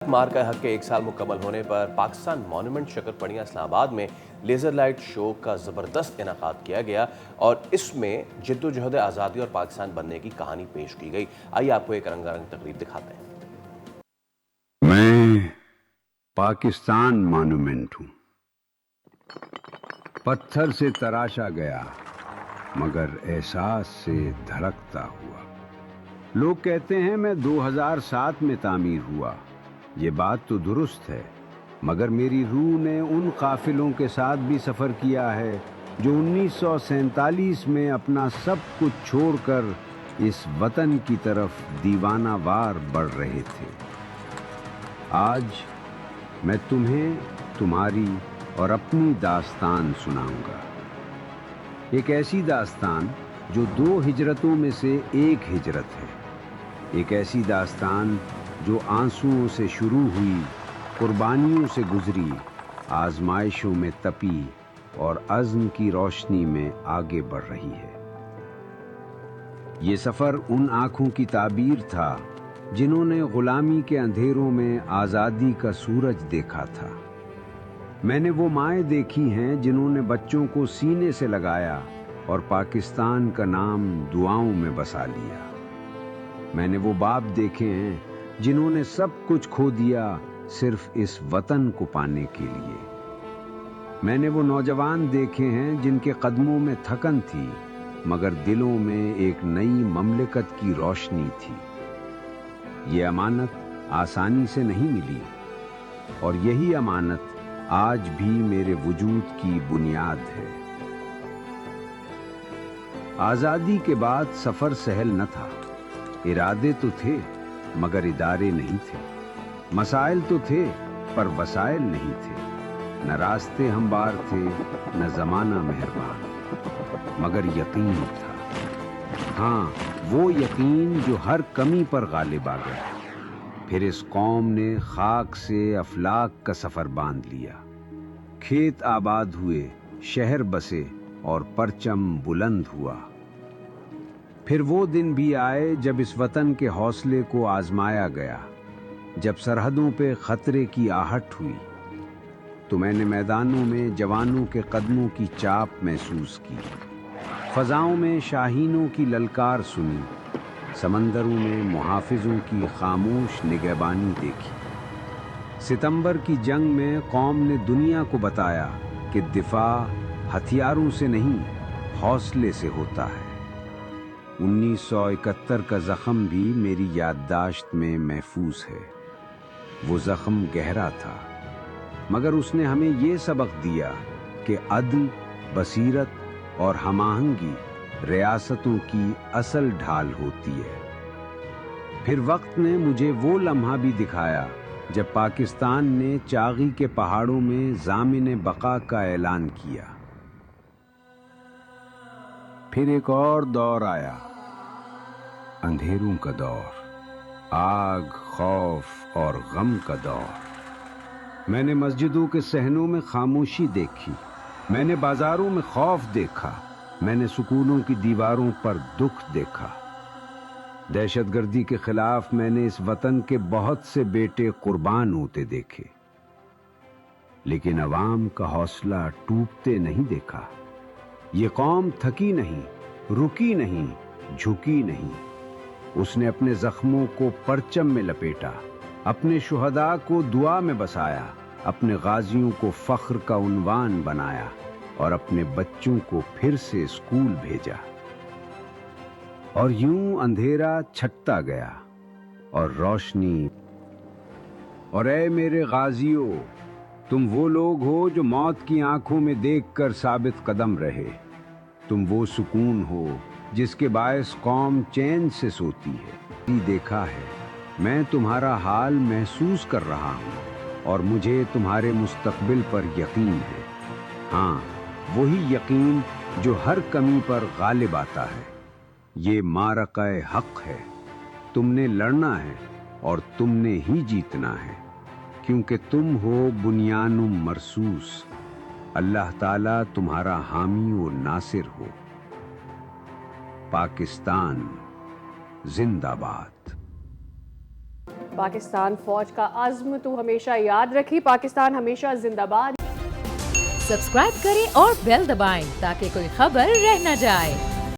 مار کا حق کے 1 سال مکمل ہونے پر پاکستان مونومنٹ شکرپڑیاں اسلام آباد میں لیزر لائٹ شو کا زبردست انعقاد کیا گیا اور اس میں جدوجہد آزادی اور پاکستان بننے کی کہانی پیش کی گئی۔ آئیے آپ کو ایک رنگا رنگ تقریب دکھاتے ہیں۔ میں پاکستان مانومنٹ ہوں، پتھر سے تراشا گیا مگر احساس سے دھڑکتا ہوا۔ لوگ کہتے ہیں میں 2007 میں تعمیر ہوا، یہ بات تو درست ہے، مگر میری روح نے ان قافلوں کے ساتھ بھی سفر کیا ہے جو 1947 میں اپنا سب کچھ چھوڑ کر اس وطن کی طرف دیوانہ وار بڑھ رہے تھے۔ آج میں تمہیں تمہاری اور اپنی داستان سناؤں گا، ایک ایسی داستان جو 2 ہجرتوں میں سے ایک ہجرت ہے، ایک ایسی داستان جو آنسوؤں سے شروع ہوئی، قربانیوں سے گزری، آزمائشوں میں تپی اور عزم کی روشنی میں آگے بڑھ رہی ہے۔ یہ سفر ان آنکھوں کی تعبیر تھا جنہوں نے غلامی کے اندھیروں میں آزادی کا سورج دیکھا تھا۔ میں نے وہ مائیں دیکھی ہیں جنہوں نے بچوں کو سینے سے لگایا اور پاکستان کا نام دعاؤں میں بسا لیا۔ میں نے وہ باپ دیکھے ہیں جنہوں نے سب کچھ کھو دیا صرف اس وطن کو پانے کے لیے۔ میں نے وہ نوجوان دیکھے ہیں جن کے قدموں میں تھکن تھی مگر دلوں میں ایک نئی مملکت کی روشنی تھی۔ یہ امانت آسانی سے نہیں ملی اور یہی امانت آج بھی میرے وجود کی بنیاد ہے۔ آزادی کے بعد سفر سہل نہ تھا، ارادے تو تھے مگر ادارے نہیں تھے، مسائل تو تھے پر وسائل نہیں تھے، نہ راستے ہموار تھے نہ زمانہ مہربان، مگر یقین تھا، ہاں وہ یقین جو ہر کمی پر غالب آ گیا۔ پھر اس قوم نے خاک سے افلاک کا سفر باندھ لیا، کھیت آباد ہوئے، شہر بسے اور پرچم بلند ہوا۔ پھر وہ دن بھی آئے جب اس وطن کے حوصلے کو آزمایا گیا، جب سرحدوں پہ خطرے کی آہٹ ہوئی، تو میں نے میدانوں میں جوانوں کے قدموں کی چاپ محسوس کی، فضاؤں میں شاہینوں کی للکار سنی، سمندروں میں محافظوں کی خاموش نگہبانی دیکھی۔ ستمبر کی جنگ میں قوم نے دنیا کو بتایا کہ دفاع ہتھیاروں سے نہیں، حوصلے سے ہوتا ہے۔ 1971 کا زخم بھی میری یادداشت میں محفوظ ہے۔ وہ زخم گہرا تھا مگر اس نے ہمیں یہ سبق دیا کہ عدل، بصیرت اور ہم آہنگی ریاستوں کی اصل ڈھال ہوتی ہے۔ پھر وقت نے مجھے وہ لمحہ بھی دکھایا جب پاکستان نے چاغی کے پہاڑوں میں ضامن بقا کا اعلان کیا۔ پھر ایک اور دور آیا، اندھیروں کا دور، آگ، خوف اور غم کا دور۔ میں نے مسجدوں کے صحنوں میں خاموشی دیکھی، میں نے بازاروں میں خوف دیکھا، میں نے سکولوں کی دیواروں پر دکھ دیکھا۔ دہشت گردی کے خلاف میں نے اس وطن کے بہت سے بیٹے قربان ہوتے دیکھے، لیکن عوام کا حوصلہ ٹوٹتے نہیں دیکھا۔ یہ قوم تھکی نہیں، رکی نہیں، جھکی نہیں، اس نے اپنے زخموں کو پرچم میں لپیٹا، اپنے شہداء کو دعا میں بسایا، اپنے غازیوں کو فخر کا عنوان بنایا اور اپنے بچوں کو پھر سے اسکول بھیجا۔ اور یوں اندھیرا چھٹتا گیا اور روشنی۔ اور اے میرے غازیوں، تم وہ لوگ ہو جو موت کی آنکھوں میں دیکھ کر ثابت قدم رہے، تم وہ سکون ہو جس کے باعث قوم چین سے سوتی ہے۔ دیکھا ہے، میں تمہارا حال محسوس کر رہا ہوں اور مجھے تمہارے مستقبل پر یقین ہے، ہاں وہی یقین جو ہر کمی پر غالب آتا ہے۔ یہ معرکہ حق ہے، تم نے لڑنا ہے اور تم نے ہی جیتنا ہے، کیونکہ تم ہو بنیان مرصوص، اللہ تعالیٰ تمہارا حامی و ناصر ہو۔ پاکستان زندہ باد۔ پاکستان فوج کا عزم تو ہمیشہ یاد رکھی، پاکستان ہمیشہ زندہ باد۔ سبسکرائب کریں اور بیل دبائیں تاکہ کوئی خبر رہ نہ جائے۔